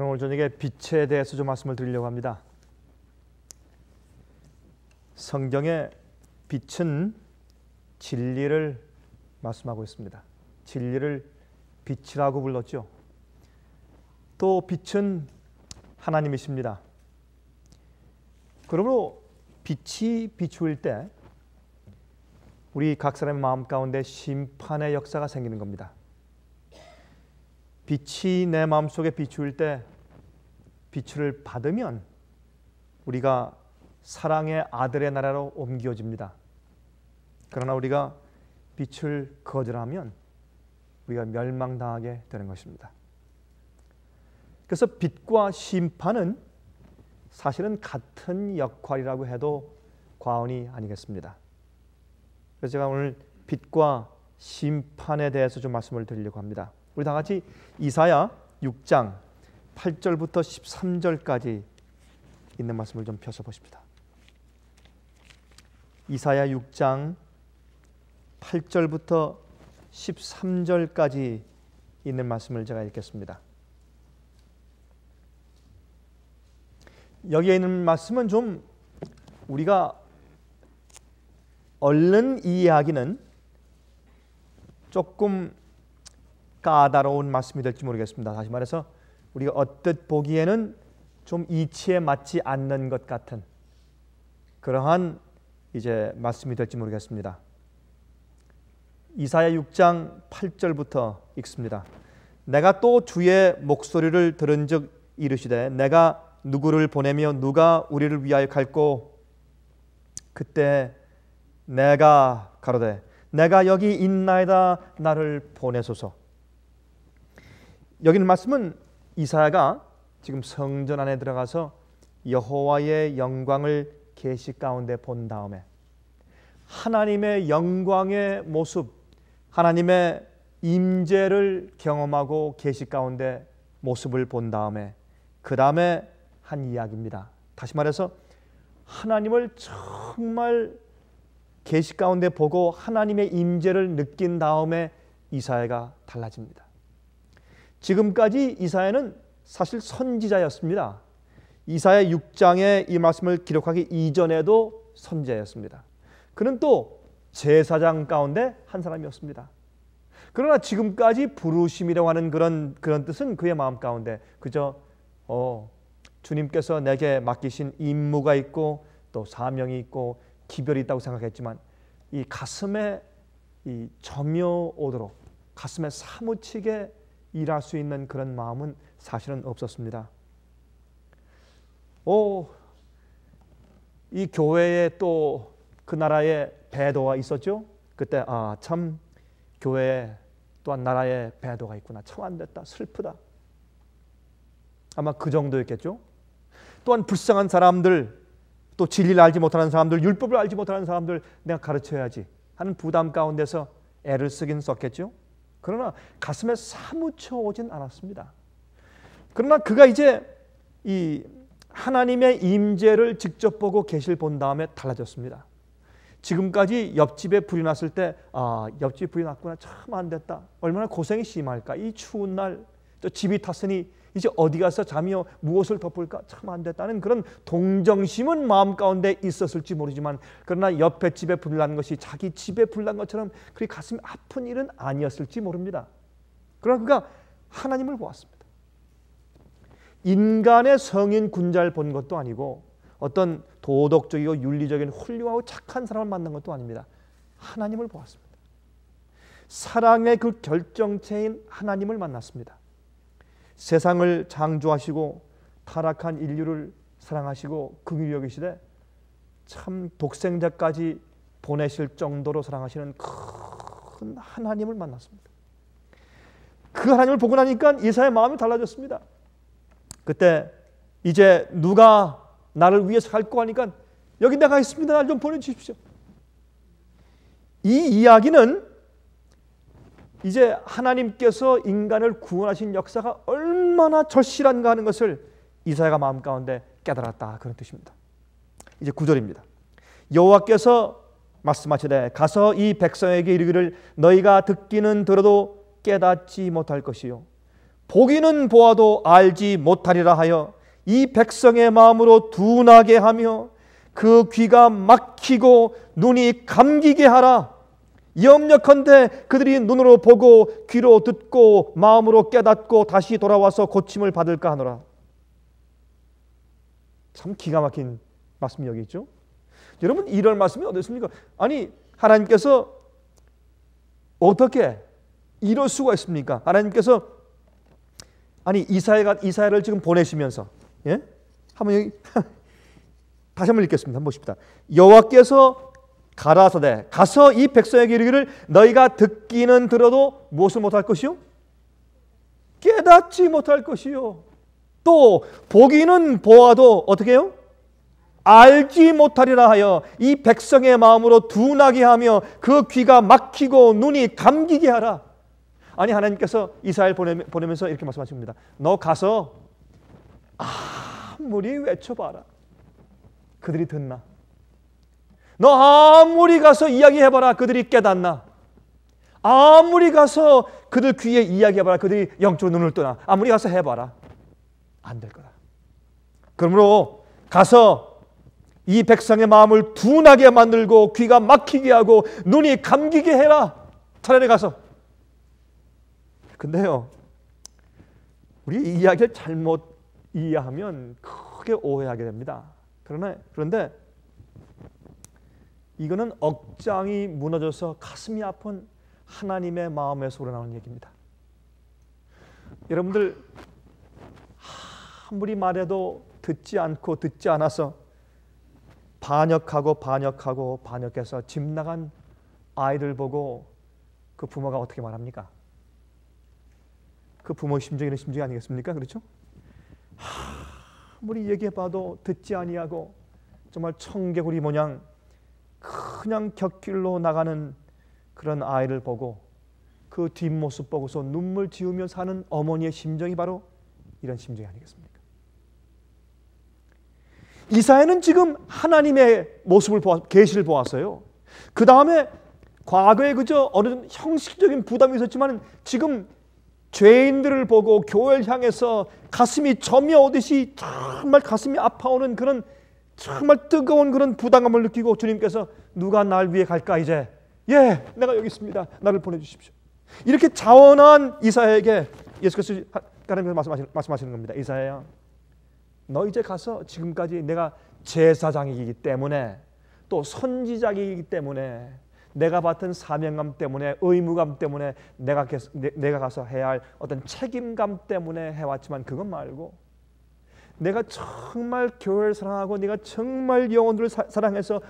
저는 오늘 저녁에 빛에 대해서 좀 말씀을 드리려고 합니다. 성경의 빛은 진리를 말씀하고 있습니다. 진리를 빛이라고 불렀죠. 또 빛은 하나님이십니다. 그러므로 빛이 비추일 때 우리 각 사람의 마음 가운데 심판의 역사가 생기는 겁니다. 빛이 내 마음속에 비추일 때 빛을 받으면 우리가 사랑의 아들의 나라로 옮겨집니다. 그러나 우리가 빛을 거절하면 우리가 멸망당하게 되는 것입니다. 그래서 빛과 심판은 사실은 같은 역할이라고 해도 과언이 아니겠습니다. 그래서 제가 오늘 빛과 심판에 대해서 좀 말씀을 드리려고 합니다. 우리 다 같이 이사야 6장 8절부터 13절까지 있는 말씀을 좀 펴서 보십시다. 이사야 6장 8절부터 13절까지 있는 말씀을 제가 읽겠습니다. 여기에 있는 말씀은 좀 우리가 얼른 이해하기는 조금 까다로운 말씀이 될지 모르겠습니다. 다시 말해서 우리가 언뜻 보기에는 좀 이치에 맞지 않는 것 같은 그러한 이제 말씀이 될지 모르겠습니다. 이사야 6장 8절부터 읽습니다. 내가 또 주의 목소리를 들은즉 이르시되 내가 누구를 보내며 누가 우리를 위하여 갈꼬 그때 내가 가로되 내가 여기 있나이다 나를 보내소서. 여기는 말씀은 이사야가 지금 성전 안에 들어가서 여호와의 영광을 계시 가운데 본 다음에 하나님의 영광의 모습, 하나님의 임재를 경험하고 계시 가운데 모습을 본 다음에 그 다음에 한 이야기입니다. 다시 말해서 하나님을 정말 계시 가운데 보고 하나님의 임재를 느낀 다음에 이사야가 달라집니다. 지금까지 이사야는 사실 선지자였습니다. 이사야 6장에 이 말씀을 기록하기 이전에도 선지자였습니다. 그는 또 제사장 가운데 한 사람이었습니다. 그러나 지금까지 부르심이라고 하는 그런 뜻은 그의 마음 가운데 그저 주님께서 내게 맡기신 임무가 있고 또 사명이 있고 기별이 있다고 생각했지만 이 가슴에 이 점여오도록 가슴에 사무치게 일할 수 있는 그런 마음은 사실은 없었습니다. 이 교회에 또 그 나라에 배도가 있었죠. 그때 참 교회에 또한 나라에 배도가 있구나. 참 안 됐다. 슬프다. 아마 그 정도였겠죠. 또한 불쌍한 사람들, 또 진리를 알지 못하는 사람들, 율법을 알지 못하는 사람들 내가 가르쳐야지 하는 부담 가운데서 애를 쓰긴 썼겠죠. 그러나 가슴에 사무쳐 오진 않았습니다. 그러나 그가 이제 이 하나님의 임재를 직접 보고 계시를 본 다음에 달라졌습니다. 지금까지 옆집에 불이 났을 때 옆집에 불이 났구나. 참 안 됐다. 얼마나 고생이 심할까. 이 추운 날 또 집이 탔으니 이제 어디 가서 자며 무엇을 덮을까. 참 안 됐다는 그런 동정심은 마음 가운데 있었을지 모르지만 그러나 옆에 집에 불이 난 것이 자기 집에 불이 난 것처럼 그리 가슴이 아픈 일은 아니었을지 모릅니다. 그러나 그가 하나님을 보았습니다. 인간의 성인 군자를 본 것도 아니고 어떤 도덕적이고 윤리적인 훌륭하고 착한 사람을 만난 것도 아닙니다. 하나님을 보았습니다. 사랑의 그 결정체인 하나님을 만났습니다. 세상을 창조하시고 타락한 인류를 사랑하시고 긍휼히 여기시되 참 독생자까지 보내실 정도로 사랑하시는 큰 하나님을 만났습니다. 그 하나님을 보고 나니까 이사야의 마음이 달라졌습니다. 그때 이제 누가 나를 위해서 갈고 하니까 여기 내가 있습니다. 날 좀 보내주십시오. 이 이야기는 이제 하나님께서 인간을 구원하신 역사가 얼마나 절실한가 하는 것을 이사야가 마음 가운데 깨달았다 그런 뜻입니다. 이제 9절입니다. 여호와께서 말씀하시되 가서 이 백성에게 이르기를 너희가 듣기는 들어도 깨닫지 못할 것이요 보기는 보아도 알지 못하리라 하여 이 백성의 마음으로 둔하게 하며 그 귀가 막히고 눈이 감기게 하라. 염려컨대 그들이 눈으로 보고 귀로 듣고 마음으로 깨닫고 다시 돌아와서 고침을 받을까 하노라. 참 기가 막힌 말씀이 여기 있죠. 여러분, 이런 말씀이 어디 있습니까? 아니, 하나님께서 어떻게 이럴 수가 있습니까? 하나님께서 아니 이사야를 지금 보내시면서, 예? 한번 여기 다시 한번 읽겠습니다. 한번 보십시다. 여호와께서 가라사대 가서 이 백성에게 이르기를 너희가 듣기는 들어도 무엇을 못할 것이요? 깨닫지 못할 것이요. 또 보기는 보아도 어떻게 해요? 알지 못하리라 하여 이 백성의 마음으로 둔하게 하며 그 귀가 막히고 눈이 감기게 하라. 아니, 하나님께서 이사야를 보내면서 이렇게 말씀하십니다. 너 가서 아무리 외쳐봐라. 그들이 듣나? 너 아무리 가서 이야기해봐라. 그들이 깨닫나? 아무리 가서 그들 귀에 이야기해봐라. 그들이 영적으로 눈을 뜨나? 아무리 가서 해봐라. 안 될 거다. 그러므로 가서 이 백성의 마음을 둔하게 만들고 귀가 막히게 하고 눈이 감기게 해라. 차라리 가서. 근데요, 우리 이 이야기를 잘못 이해하면 크게 오해하게 됩니다. 그런데 이거는 억장이 무너져서 가슴이 아픈 하나님의 마음에서 우러나오는 얘기입니다. 여러분들 아무리 말해도 듣지 않고 듣지 않아서 반역해서 집 나간 아이들 보고 그 부모가 어떻게 말합니까? 그 부모의 심정이 이런 심정이 아니겠습니까? 그렇죠? 아무리 얘기해봐도 듣지 아니하고 정말 청개구리 모양 그냥 곁길로 나가는 그런 아이를 보고 그 뒷모습 보고서 눈물 지으며 사는 어머니의 심정이 바로 이런 심정이 아니겠습니까? 이사야는 지금 하나님의 모습을 계시를 보았어요. 그 다음에 과거에 그저 어느 형식적인 부담이 있었지만 지금 죄인들을 보고 교회를 향해서 가슴이 저며오듯이 정말 가슴이 아파오는 그런 정말 뜨거운 그런 부담감을 느끼고 주님께서 누가 날 위해 갈까 이제? 예, 내가 여기 있습니다. 나를 보내주십시오. 이렇게 자원한 이사야에게 예수께서 말씀하시는 겁니다. 이사야야, 너 이제 가서 지금까지 내가 제사장이기 때문에 또 선지자이기 때문에 내가 맡은 사명감 때문에 의무감 때문에 내가 가서 해야 할 어떤 책임감 때문에 해왔지만 그것 말고 내가 정말 교회를 사랑하고 내가 정말 영혼들을 사랑해서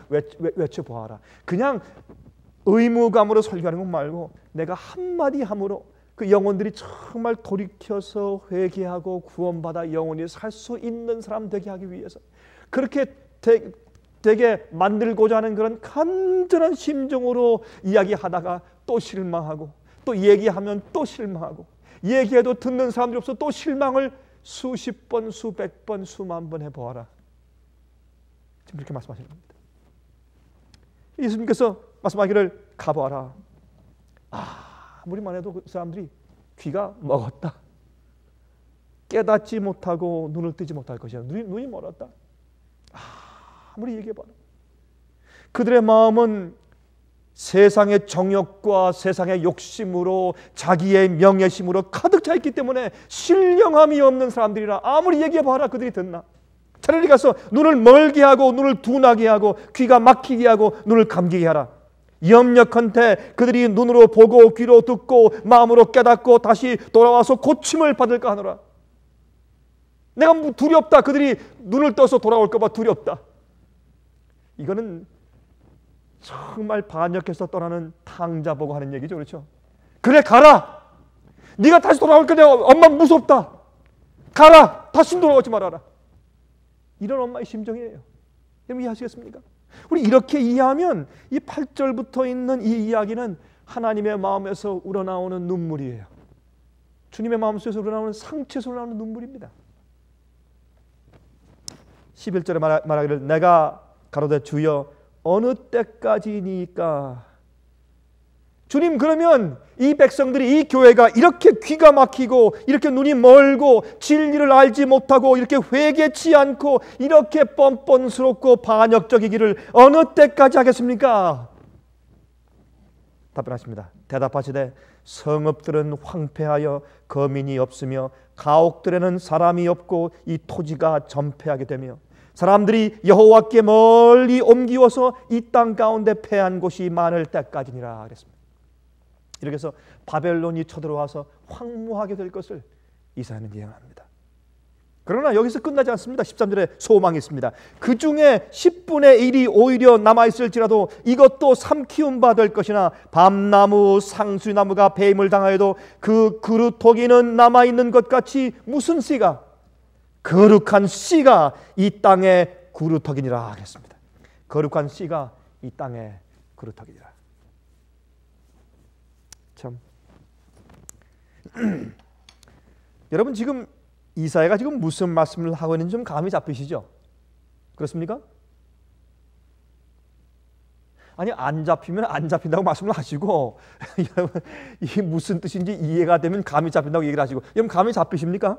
외쳐보아라. 그냥 의무감으로 설교하는 것 말고 내가 한마디 함으로 그 영혼들이 정말 돌이켜서 회개하고 구원받아 영혼이 살 수 있는 사람 되게 하기 위해서 그렇게 되게 만들고자 하는 그런 간절한 심정으로 이야기하다가 또 실망하고 또 얘기하면 또 실망하고 얘기해도 듣는 사람들이 없어 또 실망을 수십 번, 수백 번, 수만 번 해보아라. 지금 그렇게 말씀하시는 겁니다. 예수님께서 말씀하기를 가보아라. 아무리만 해도 그 사람들이 귀가 먹었다. 깨닫지 못하고 눈을 뜨지 못할 것이야. 눈이 멀었다. 아무리 얘기해봐라. 그들의 마음은 세상의 정욕과 세상의 욕심으로 자기의 명예심으로 가득 차 있기 때문에 신령함이 없는 사람들이라 아무리 얘기해봐라 그들이 듣나? 차라리 가서 눈을 멀게 하고 눈을 둔하게 하고 귀가 막히게 하고 눈을 감기게 하라. 염려컨대 그들이 눈으로 보고 귀로 듣고 마음으로 깨닫고 다시 돌아와서 고침을 받을까 하노라. 내가 두렵다. 그들이 눈을 떠서 돌아올까 봐 두렵다. 이거는 정말 반역해서 떠나는 탕자 보고 하는 얘기죠. 그렇죠? 그래 가라. 네가 다시 돌아올 거냐. 엄마 무섭다. 가라. 다시 돌아오지 말아라. 이런 엄마의 심정이에요. 여러분 이해하시겠습니까? 우리 이렇게 이해하면 이 8절부터 있는 이 이야기는 하나님의 마음에서 우러나오는 눈물이에요. 주님의 마음속에서 우러나오는 상처에서 우러나오는 눈물입니다. 11절에 말하기를 내가 가로되 주여 어느 때까지니까 주님, 그러면 이 백성들이, 이 교회가 이렇게 귀가 막히고 이렇게 눈이 멀고 진리를 알지 못하고 이렇게 회개치 않고 이렇게 뻔뻔스럽고 반역적이기를 어느 때까지 하겠습니까? 답변하십니다. 대답하시되 성읍들은 황폐하여 거민이 없으며 가옥들에는 사람이 없고 이 토지가 전폐하게 되며 사람들이 여호와께 멀리 옮기워서 이 땅 가운데 패한 곳이 많을 때까지니라 그랬습니다. 이렇게 해서 바벨론이 쳐들어와서 황무하게 될 것을 이사야는 예언합니다. 그러나 여기서 끝나지 않습니다. 13절에 소망이 있습니다. 그 중에 10분의 1이 오히려 남아있을지라도 이것도 삼키운 바 될 것이나 밤나무 상수나무가 배임을 당하여도 그 그루터기는 남아있는 것 같이 무슨 씨가? 거룩한 씨가 이 땅의 그루터기니라 하겠습니다. 거룩한 씨가 이 땅의 그루터기니라. 참 여러분, 지금 이사야가 지금 무슨 말씀을 하고 있는지 좀 감이 잡히시죠? 그렇습니까? 아니, 안 잡히면 안 잡힌다고 말씀을 하시고 여러분, 이게 무슨 뜻인지 이해가 되면 감이 잡힌다고 얘기를 하시고, 여러분 감이 잡히십니까?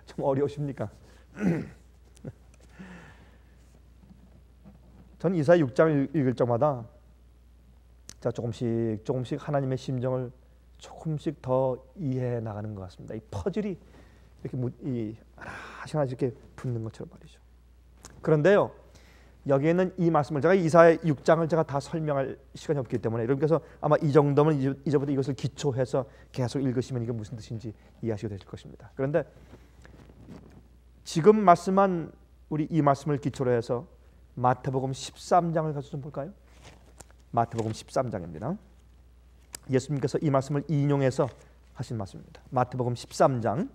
좀 어려우십니까? 저는 이사야 6장을 읽을 적마다 자, 조금씩 하나님의 심정을 조금씩 더 이해해 나가는 것 같습니다. 이 퍼즐이 이렇게 하나씩 이렇게 붙는 것처럼 말이죠. 그런데요, 여기에는 이 말씀을 제가 이사야 6장을 제가 다 설명할 시간이 없기 때문에 여러분께서 아마 이 정도면 이제부터 이것을 기초해서 계속 읽으시면 이게 무슨 뜻인지 이해하시게 되실 것입니다. 그런데 지금 말씀한 우리 이 말씀을 기초로 해서 마태복음 13장을 가서 좀 볼까요? 마태복음 13장입니다. 예수님께서 이 말씀을 인용해서 하신 말씀입니다. 마태복음 13장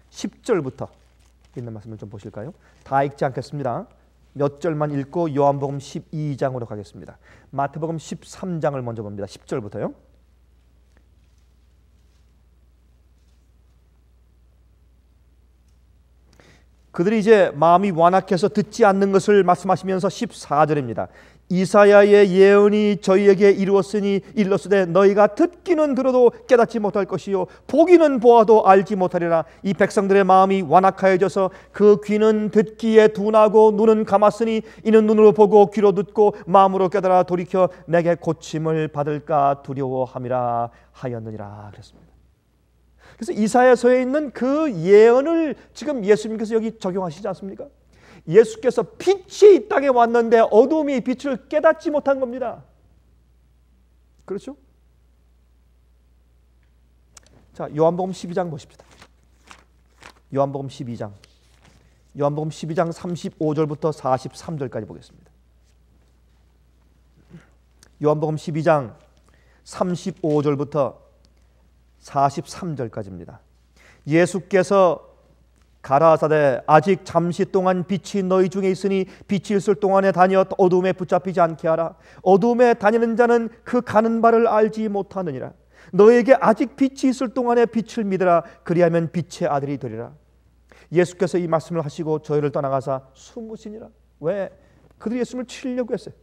10절부터 있는 말씀을 좀 보실까요? 다 읽지 않겠습니다. 몇 절만 읽고 요한복음 12장으로 가겠습니다. 마태복음 13장을 먼저 봅니다. 10절부터요. 그들이 이제 마음이 완악해서 듣지 않는 것을 말씀하시면서 14절입니다. 이사야의 예언이 저희에게 이르렀으되 너희가 듣기는 들어도 깨닫지 못할 것이요 보기는 보아도 알지 못하리라. 이 백성들의 마음이 완악하여져서 그 귀는 듣기에 둔하고 눈은 감았으니 이는 눈으로 보고 귀로 듣고 마음으로 깨달아 돌이켜 내게 고침을 받을까 두려워함이라 하였느니라 그랬습니다. 그래서 이사야서에 있는 그 예언을 지금 예수님께서 여기 적용하시지 않습니까? 예수께서 빛이 이 땅에 왔는데 어둠이 빛을 깨닫지 못한 겁니다. 그렇죠? 자, 요한복음 12장 보십시다. 요한복음 12장 35절부터 43절까지 보겠습니다. 요한복음 12장 35절부터 43절까지입니다. 예수께서 가라사대 아직 잠시 동안 빛이 너희 중에 있으니 빛이 있을 동안에 다녀 어둠에 붙잡히지 않게 하라. 어둠에 다니는 자는 그 가는 바를 알지 못하느니라. 너에게 아직 빛이 있을 동안에 빛을 믿으라. 그리하면 빛의 아들이 되리라. 예수께서 이 말씀을 하시고 저희를 떠나가사 숨으시니라. 왜? 그들이 예수님을 치려고 했어요.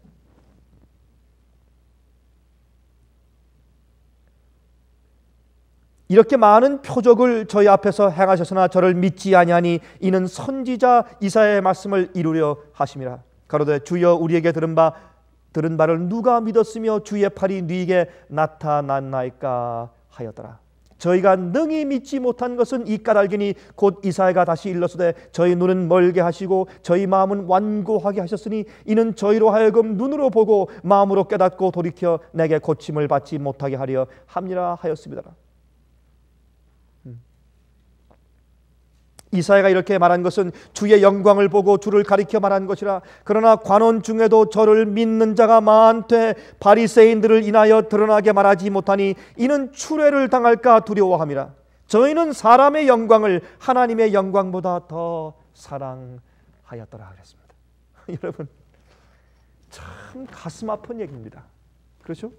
이렇게 많은 표적을 저희 앞에서 행하셨으나 저를 믿지 아니하니 이는 선지자 이사야의 말씀을 이루려 하심이라. 가로되 주여 우리에게 들은 바를 누가 믿었으며 주의 팔이 네게 나타났나이까 하였더라. 저희가 능히 믿지 못한 것은 이 까닭이니 곧 이사야가 다시 일렀으되 저희 눈은 멀게 하시고 저희 마음은 완고하게 하셨으니 이는 저희로 하여금 눈으로 보고 마음으로 깨닫고 돌이켜 내게 고침을 받지 못하게 하려 함이라 하였습니다. 이사야가 이렇게 말한 것은 주의 영광을 보고 주를 가리켜 말한 것이라. 그러나 관원 중에도 저를 믿는 자가 많되 바리새인들을 인하여 드러나게 말하지 못하니 이는 추례를 당할까 두려워함이라. 저희는 사람의 영광을 하나님의 영광보다 더 사랑하였더라 그랬습니다. 여러분, 참 가슴 아픈 얘기입니다. 그렇죠?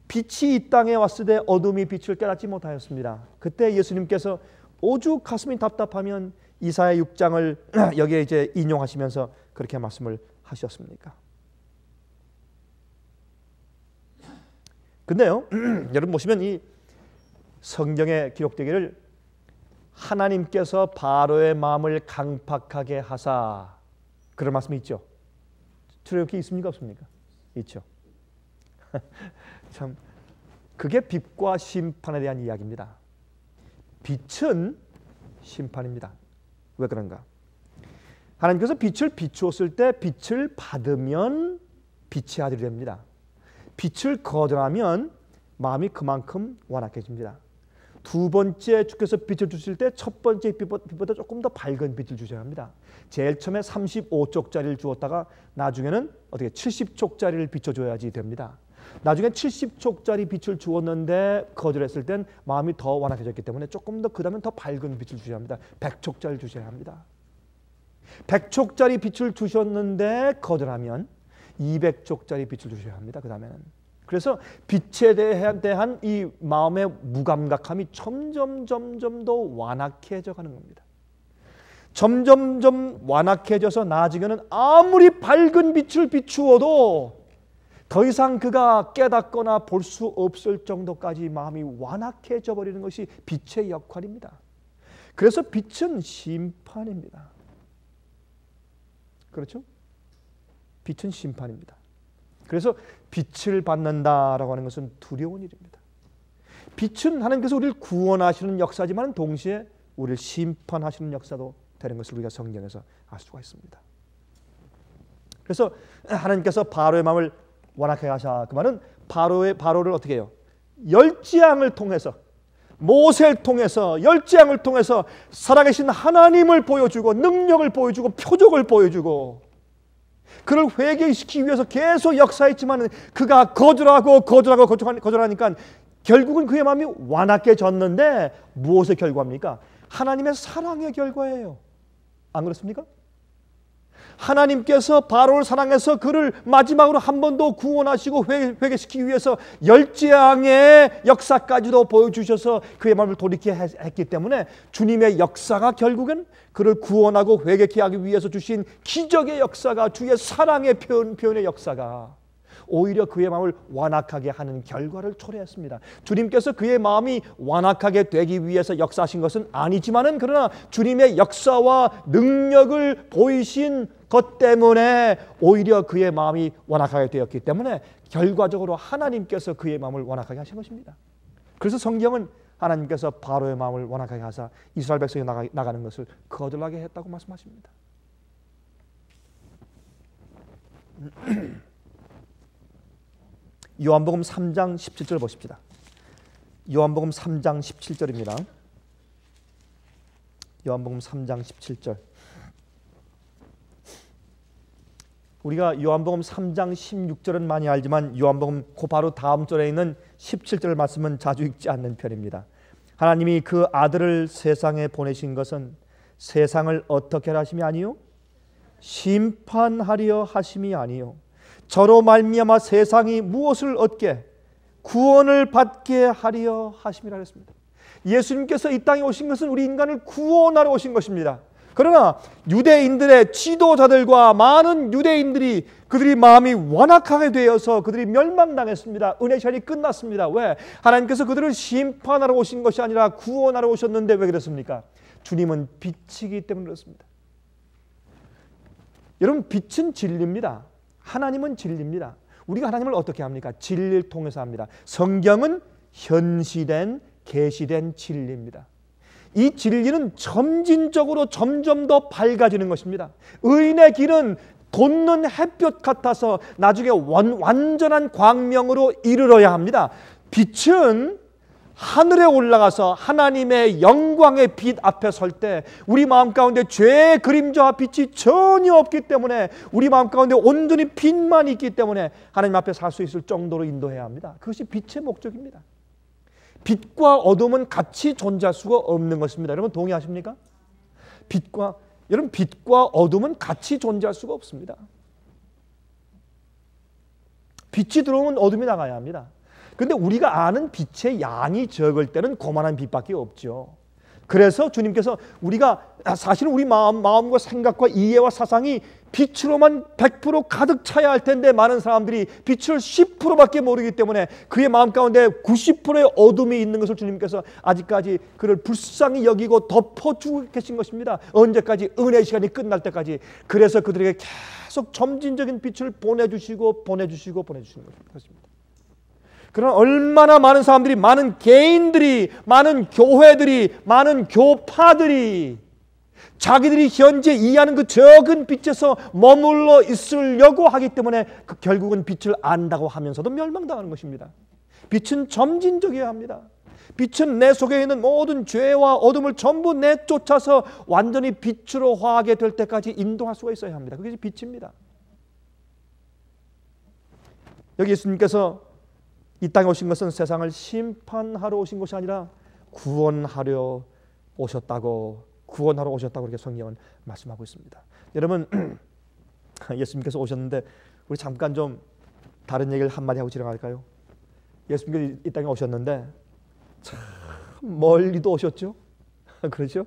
빛이 이 땅에 왔을 때 어둠이 빛을 깨닫지 못하였습니다. 그때 예수님께서 오죽 가슴이 답답하면 이사야 6장을 여기에 이제 인용하시면서 그렇게 말씀을 하셨습니까? 근데요, 여러분 보시면 이 성경에 기록되기를 하나님께서 바로의 마음을 강팍하게 하사, 그런 말씀이 있죠. 출애굽기 있습니까 없습니까? 있죠. 참 그게 빛과 심판에 대한 이야기입니다. 빛은 심판입니다. 왜 그런가? 하나님께서 빛을 비추었을 때 빛을 받으면 빛의 아들이 됩니다. 빛을 거절하면 마음이 그만큼 완악해집니다. 두 번째 주께서 빛을 주실 때 첫 번째 빛보다 조금 더 밝은 빛을 주셔야 합니다. 제일 처음에 35쪽짜리를 주었다가 나중에는 어떻게 70쪽짜리를 비춰줘야지 됩니다. 나중에 70쪽짜리 빛을 주었는데 거절했을 땐 마음이 더 완악해졌기 때문에 조금 더 그 다음에 더 밝은 빛을 주셔야 합니다. 100쪽짜리를 주셔야 합니다. 100쪽짜리 빛을 주셨는데 거절하면 200쪽짜리 빛을 주셔야 합니다. 그 다음에는. 그래서 빛에 대한 이 마음의 무감각함이 점점 더 완악해져 가는 겁니다. 점점 완악해져서 나중에는 아무리 밝은 빛을 비추어도 더 이상 그가 깨닫거나 볼 수 없을 정도까지 마음이 완악해져 버리는 것이 빛의 역할입니다. 그래서 빛은 심판입니다. 그렇죠? 빛은 심판입니다. 그래서 빛을 받는다라고 하는 것은 두려운 일입니다. 빛은 하나님께서 우리를 구원하시는 역사지만 동시에 우리를 심판하시는 역사도 되는 것을 우리가 성경에서 알 수가 있습니다. 그래서 하나님께서 바로의 마음을 완악하게 하사, 그 말은 바로를 어떻게 해요? 열지양을 통해서, 모세를 통해서, 열지양을 통해서 살아계신 하나님을 보여주고 능력을 보여주고 표적을 보여주고 그를 회개시키기 위해서 계속 역사했지만 그가 거절하니까 결국은 그의 마음이 완악해졌는데 무엇의 결과입니까? 하나님의 사랑의 결과예요. 안 그렇습니까? 하나님께서 바로를 사랑해서 그를 마지막으로 한 번 더 구원하시고 회개시키기 위해서 열재앙의 역사까지도 보여주셔서 그의 마음을 돌이키게 했기 때문에 주님의 역사가 결국은 그를 구원하고 회개케 하기 위해서 주신 기적의 역사가, 주의 사랑의 표현의 역사가 오히려 그의 마음을 완악하게 하는 결과를 초래했습니다. 주님께서 그의 마음이 완악하게 되기 위해서 역사하신 것은 아니지만은 그러나 주님의 역사와 능력을 보이신 것 때문에 오히려 그의 마음이 완악하게 되었기 때문에 결과적으로 하나님께서 그의 마음을 완악하게 하신 것입니다. 그래서 성경은 하나님께서 바로의 마음을 완악하게 하사 이스라엘 백성이 나가는 것을 거절하게 했다고 말씀하십니다. 요한복음 3장 17절 보십시다. 요한복음 3장 17절입니다. 요한복음 3장 17절. 우리가 요한복음 3장 16절은 많이 알지만 요한복음 그 바로 다음 절에 있는 17절 말씀은 자주 읽지 않는 편입니다. 하나님이 그 아들을 세상에 보내신 것은 세상을 어떻게 하려 하심이 아니요 심판하려 하심이 아니요 저로 말미암아 세상이 무엇을 얻게 구원을 받게 하려 하심이라 했습니다. 예수님께서 이 땅에 오신 것은 우리 인간을 구원하러 오신 것입니다. 그러나 유대인들의 지도자들과 많은 유대인들이 그들이 마음이 완악하게 되어서 그들이 멸망당했습니다. 은혜 시간이 끝났습니다. 왜? 하나님께서 그들을 심판하러 오신 것이 아니라 구원하러 오셨는데 왜 그렇습니까? 주님은 빛이기 때문에 그렇습니다. 여러분, 빛은 진리입니다. 하나님은 진리입니다. 우리가 하나님을 어떻게 합니까? 진리를 통해서 합니다. 성경은 현시된 계시된 진리입니다. 이 진리는 점진적으로 점점 더 밝아지는 것입니다. 의인의 길은 돋는 햇볕 같아서 나중에 완전한 광명으로 이르러야 합니다. 빛은 하늘에 올라가서 하나님의 영광의 빛 앞에 설 때 우리 마음 가운데 죄의 그림자와 빛이 전혀 없기 때문에 우리 마음 가운데 온전히 빛만 있기 때문에 하나님 앞에 살 수 있을 정도로 인도해야 합니다. 그것이 빛의 목적입니다. 빛과 어둠은 같이 존재할 수가 없는 것입니다. 여러분 동의하십니까? 여러분 빛과 어둠은 같이 존재할 수가 없습니다. 빛이 들어오면 어둠이 나가야 합니다. 그런데 우리가 아는 빛의 양이 적을 때는 고만한 빛밖에 없죠. 그래서 주님께서 우리가 사실은 우리 마음과 생각과 이해와 사상이 빛으로만 100% 가득 차야 할 텐데 많은 사람들이 빛을 10%밖에 모르기 때문에 그의 마음 가운데 90%의 어둠이 있는 것을 주님께서 아직까지 그를 불쌍히 여기고 덮어주고 계신 것입니다. 언제까지? 은혜의 시간이 끝날 때까지. 그래서 그들에게 계속 점진적인 빛을 보내주시는 것입니다. 그러나 얼마나 많은 사람들이, 많은 개인들이, 많은 교회들이, 많은 교파들이 자기들이 현재 이해하는 그 적은 빛에서 머물러 있으려고 하기 때문에 결국은 빛을 안다고 하면서도 멸망당하는 것입니다. 빛은 점진적이어야 합니다. 빛은 내 속에 있는 모든 죄와 어둠을 전부 내쫓아서 완전히 빛으로 화하게 될 때까지 인도할 수가 있어야 합니다. 그게 빛입니다. 여기 예수님께서 이 땅에 오신 것은 세상을 심판하러 오신 것이 아니라 구원하러 오셨다고 이렇게 성경은 말씀하고 있습니다. 여러분, 예수님께서 오셨는데 우리 잠깐 좀 다른 얘기를 한마디 하고 지나갈까요? 예수님께서 이 땅에 오셨는데 참 멀리도 오셨죠? 그렇죠?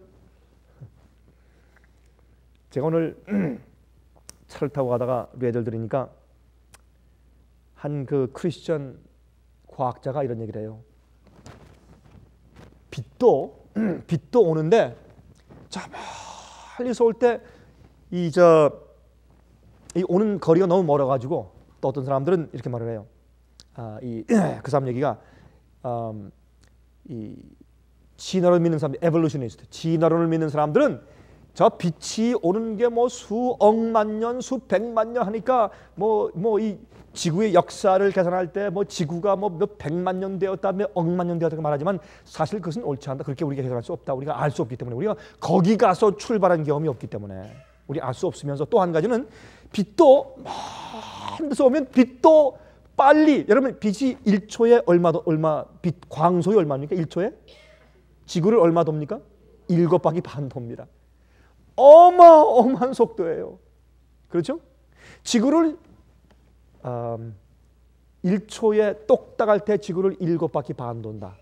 제가 오늘 차를 타고 가다가 레이더를 들으니까 한 그 크리스천 과학자가 이런 얘기를 해요. 빛도 오는데 저 멀리서 올 때 이 오는 거리가 너무 멀어가지고 또 어떤 사람들은 이렇게 말을 해요. 그 사람 얘기가 이 진화론을 믿는 사람들, 에볼루셔니스트, 진화론을 믿는 사람들은 저 빛이 오는 게 뭐 수억만 년, 수백만 년 하니까 이 지구의 역사를 계산할 때 뭐 지구가 뭐 몇 백만 년 되었다, 몇 억만 년 되었다 말하지만 사실 그것은 옳지 않다. 그렇게 우리가 계산할 수 없다. 우리가 알 수 없기 때문에, 우리가 거기 가서 출발한 경험이 없기 때문에 우리 알 수 없으면서, 또 한 가지는 빛도 먼 데서 오면 빛도 빨리, 여러분 빛이 1초에 얼마 빛 광속이 얼마입니까? 1초에? 지구를 얼마 돕니까? 7바퀴 반 돕니다. 어마어마한 속도예요. 그렇죠? 지구를 1초에 똑딱할 때 지구를 7바퀴 반 돈다.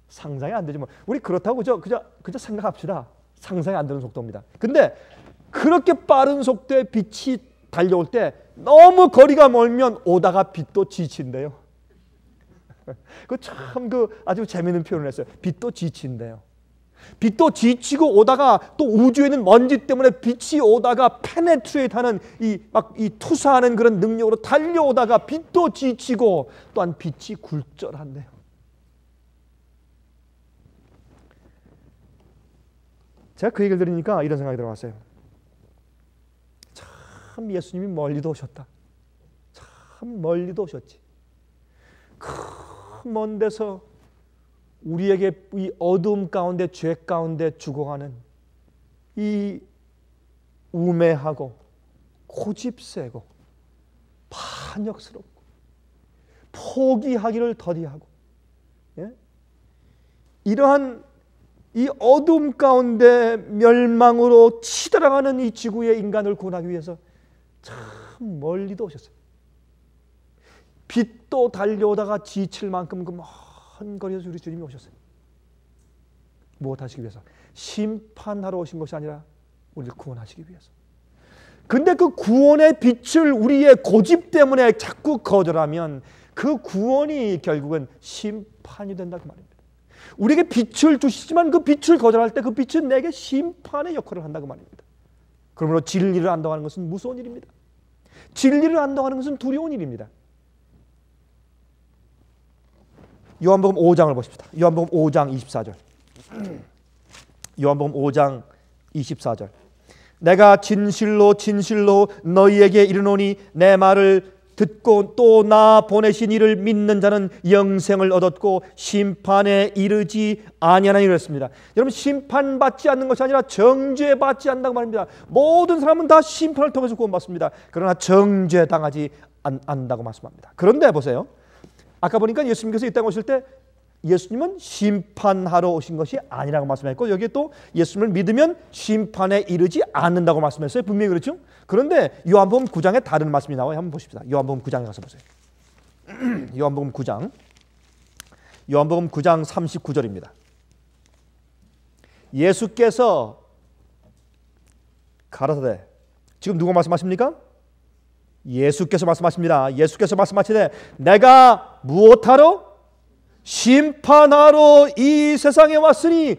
상상이 안 되지 뭐. 우리 그렇다고 그저 생각합시다. 상상이 안 되는 속도입니다. 근데 그렇게 빠른 속도의 빛이 달려올 때 너무 거리가 멀면 오다가 빛도 지친대요. 아주 재미있는 표현을 했어요. 빛도 지친대요. 빛도 지치고 오다가 또 우주에는 먼지 때문에 빛이 오다가 페네트레이트하는 이 투사하는 그런 능력으로 달려오다가 빛도 지치고 또한 빛이 굴절한대요. 제가 그 얘기를 들으니까 이런 생각이 들어왔어요. 참 예수님이 멀리도 오셨다. 참 멀리도 오셨지. 큰 먼 데서 우리에게 이 어둠 가운데, 죄 가운데 죽어가는 이 우매하고 고집세고 반역스럽고 포기하기를 더디하고, 이러한 이 어둠 가운데 멸망으로 치달아가는 이 지구의 인간을 구원하기 위해서 참 멀리도 오셨어요. 빛도 달려오다가 지칠 만큼 그 먼 거리에서 우리 주님이 오셨어요. 무엇 하시기 위해서? 심판하러 오신 것이 아니라 우리를 구원하시기 위해서. 근데 그 구원의 빛을 우리의 고집 때문에 자꾸 거절하면 그 구원이 결국은 심판이 된다고 말입니다. 우리에게 빛을 주시지만 그 빛을 거절할 때 그 빛은 내게 심판의 역할을 한다고 말입니다. 그러므로 진리를 안다는 것은 무서운 일입니다. 진리를 안다는 것은 두려운 일입니다. 요한복음 5장을 보십시다. 요한복음 5장 24절. 요한복음 5장 24절. 내가 진실로 진실로 너희에게 이르노니 내 말을 듣고 또 나 보내신 이를 믿는 자는 영생을 얻었고 심판에 이르지 아니하나니 그랬습니다. 여러분, 심판받지 않는 것이 아니라 정죄받지 않는다고 말입니다. 모든 사람은 다 심판을 통해서 구원받습니다. 그러나 정죄당하지 않는다고 말씀합니다. 그런데 보세요. 아까 보니까 예수님께서 이 땅에 오실 때 예수님은 심판하러 오신 것이 아니라고 말씀했고, 여기에 또 예수님을 믿으면 심판에 이르지 않는다고 말씀했어요. 분명히 그렇죠? 그런데 요한복음 9장에 다른 말씀이 나와요. 한번 보십시다. 요한복음 9장에 가서 보세요. 요한복음 9장 39절입니다. 예수께서 가라사대, 지금 누가 말씀하십니까? 예수께서 말씀하십니다. 예수께서 말씀하시되 내가 무엇하러? 심판하러 이 세상에 왔으니.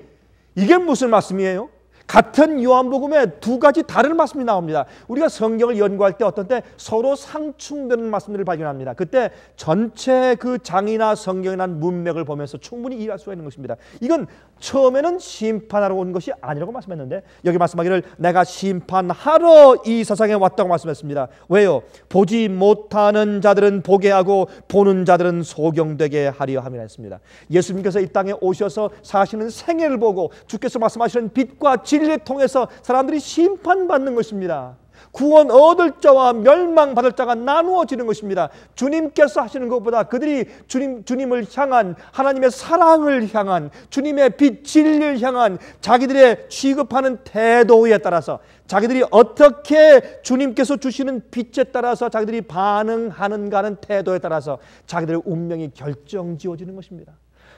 이게 무슨 말씀이에요? 같은 요한복음에 두 가지 다른 말씀이 나옵니다. 우리가 성경을 연구할 때 어떤 때 서로 상충되는 말씀들을 발견합니다. 그때 전체 그 장이나 성경에 난 문맥을 보면서 충분히 이해할 수가 있는 것입니다. 이건 처음에는 심판하러 온 것이 아니라고 말씀했는데 여기 말씀하기를 내가 심판하러 이 세상에 왔다고 말씀했습니다. 왜요? 보지 못하는 자들은 보게 하고 보는 자들은 소경되게 하려 함이라 했습니다. 예수님께서 이 땅에 오셔서 사시는 생애를 보고 주께서 말씀하시는 빛과 진리를 통해서 사람들이 심판받는 것입니다. 구원 얻을 자와 멸망받을 자가 나누어지는 것입니다. 주님께서 하시는 것보다 그들이 주님을 향한 하나님의 사랑을 향한 주님의 빛 진리를 향한 자기들의 취급하는 태도에 따라서 자기들이 어떻게 주님께서 주시는 빛에 따라서 자기들이 반응하는가 하는 태도에 따라서 자기들의 운명이 결정지어지는 것입니다.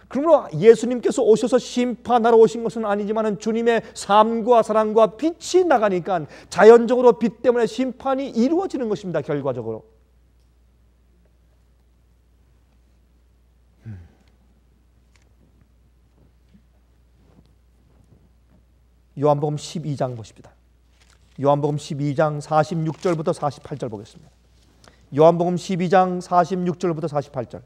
그러므로 예수님께서 오셔서 심판하러 오신 것은 아니지만 주님의 삶과 사랑과 빛이 나가니까 자연적으로 빛 때문에 심판이 이루어지는 것입니다. 결과적으로. 요한복음 12장 보십니다. 요한복음 12장 46절부터 48절 보겠습니다. 요한복음 12장 46절부터 48절.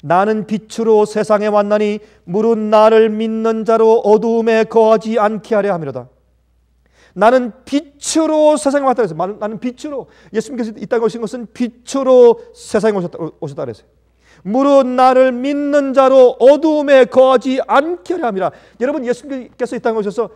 나는 빛으로 세상에 왔나니 무릇 나를 믿는 자로 어두움에 거하지 않게 하려 함이로다. 나는 빛으로 세상에 왔다 그랬어요. 나는 빛으로. 예수님께서 이 땅에 오신 것은 빛으로 세상에 오셨다 그랬어요. 무릇 나를 믿는 자로 어두움에 거하지 않게 하려 함이라. 여러분, 예수님께서 이 땅에 오셔서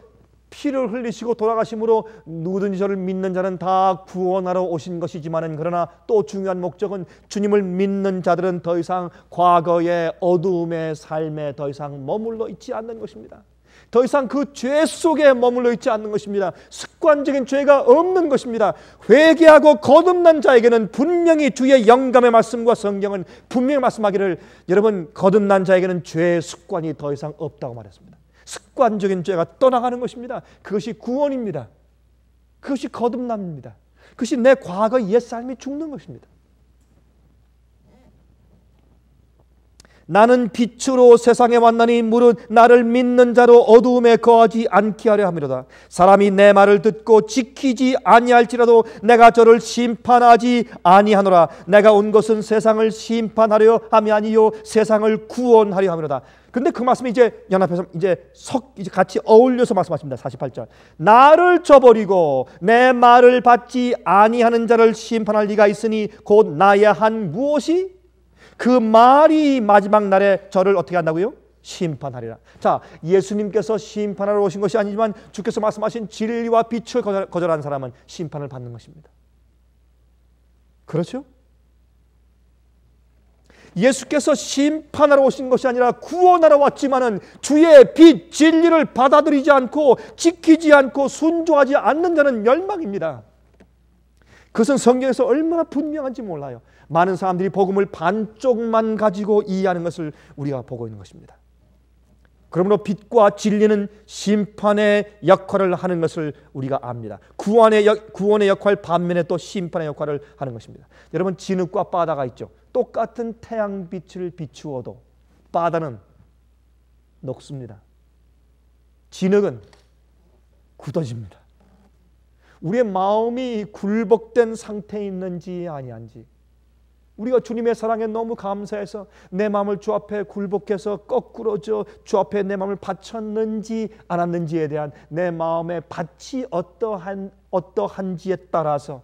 피를 흘리시고 돌아가심으로 누구든지 저를 믿는 자는 다 구원하러 오신 것이지만 그러나 또 중요한 목적은 주님을 믿는 자들은 더 이상 과거의 어두움의 삶에 더 이상 머물러 있지 않는 것입니다. 더 이상 그 죄 속에 머물러 있지 않는 것입니다. 습관적인 죄가 없는 것입니다. 회개하고 거듭난 자에게는 분명히 주의 영감의 말씀과 성경은 분명히 말씀하기를 여러분, 거듭난 자에게는 죄의 습관이 더 이상 없다고 말했습니다. 습관적인 죄가 떠나가는 것입니다. 그것이 구원입니다. 그것이 거듭남입니다. 그것이 내 과거 옛삶이 죽는 것입니다. 나는 빛으로 세상에 왔나니 무릇 나를 믿는 자로 어두움에 거하지 않게 하려 함이로다. 사람이 내 말을 듣고 지키지 아니할지라도 내가 저를 심판하지 아니하노라. 내가 온 것은 세상을 심판하려 함이 아니요 세상을 구원하려 함이로다. 근데 그 말씀이 이제 연합해서 이제 같이 어울려서 말씀하십니다. 48절. 나를 저버리고 내 말을 받지 아니하는 자를 심판할 리가 있으니 곧 나의 한 무엇이? 그 말이 마지막 날에 저를 어떻게 한다고요? 심판하리라. 자, 예수님께서 심판하러 오신 것이 아니지만 주께서 말씀하신 진리와 빛을 거절한 사람은 심판을 받는 것입니다. 그렇죠? 예수께서 심판하러 오신 것이 아니라 구원하러 왔지만은 주의 빛 진리를 받아들이지 않고 지키지 않고 순종하지 않는 자는 멸망입니다. 그것은 성경에서 얼마나 분명한지 몰라요. 많은 사람들이 복음을 반쪽만 가지고 이해하는 것을 우리가 보고 있는 것입니다. 그러므로 빛과 진리는 심판의 역할을 하는 것을 우리가 압니다. 구원의 역할 반면에 또 심판의 역할을 하는 것입니다. 여러분, 진흙과 바다가 있죠. 똑같은 태양빛을 비추어도 바다는 녹습니다. 진흙은 굳어집니다. 우리의 마음이 굴복된 상태에 있는지 아니한지, 우리가 주님의 사랑에 너무 감사해서 내 마음을 주 앞에 굴복해서 거꾸로져 주 앞에 내 마음을 바쳤는지 않았는지에 대한 내 마음의 밭이 어떠한지에 따라서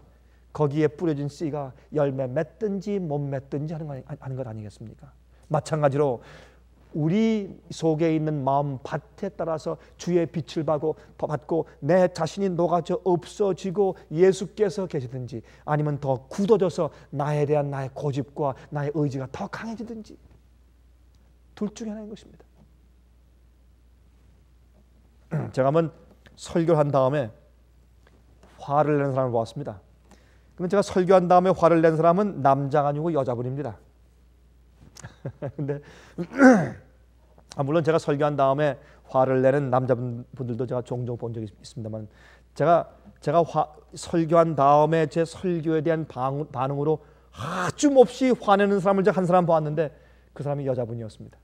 거기에 뿌려진 씨가 열매 맺든지 못 맺든지 하는 것 아니겠습니까? 마찬가지로 우리 속에 있는 마음 밭에 따라서 주의 빛을 받고 내 자신이 녹아져 없어지고 예수께서 계시든지 아니면 더 굳어져서 나에 대한 나의 고집과 나의 의지가 더 강해지든지 둘 중에 하나인 것입니다. 제가 한번 설교를 한 다음에 화를 내는 사람을 보았습니다. 그러면 제가 설교한 다음에 화를 낸 사람은 남자가 아니고 여자분입니다. 근데 물론 제가 설교한 다음에 화를 내는 남자분들도 제가 종종 본 적이 있습니다만, 제가 설교한 다음에 제 설교에 대한 반응으로 아주 몹시 화내는 사람을 제가 한 사람 보았는데, 그 사람이 여자분이었습니다.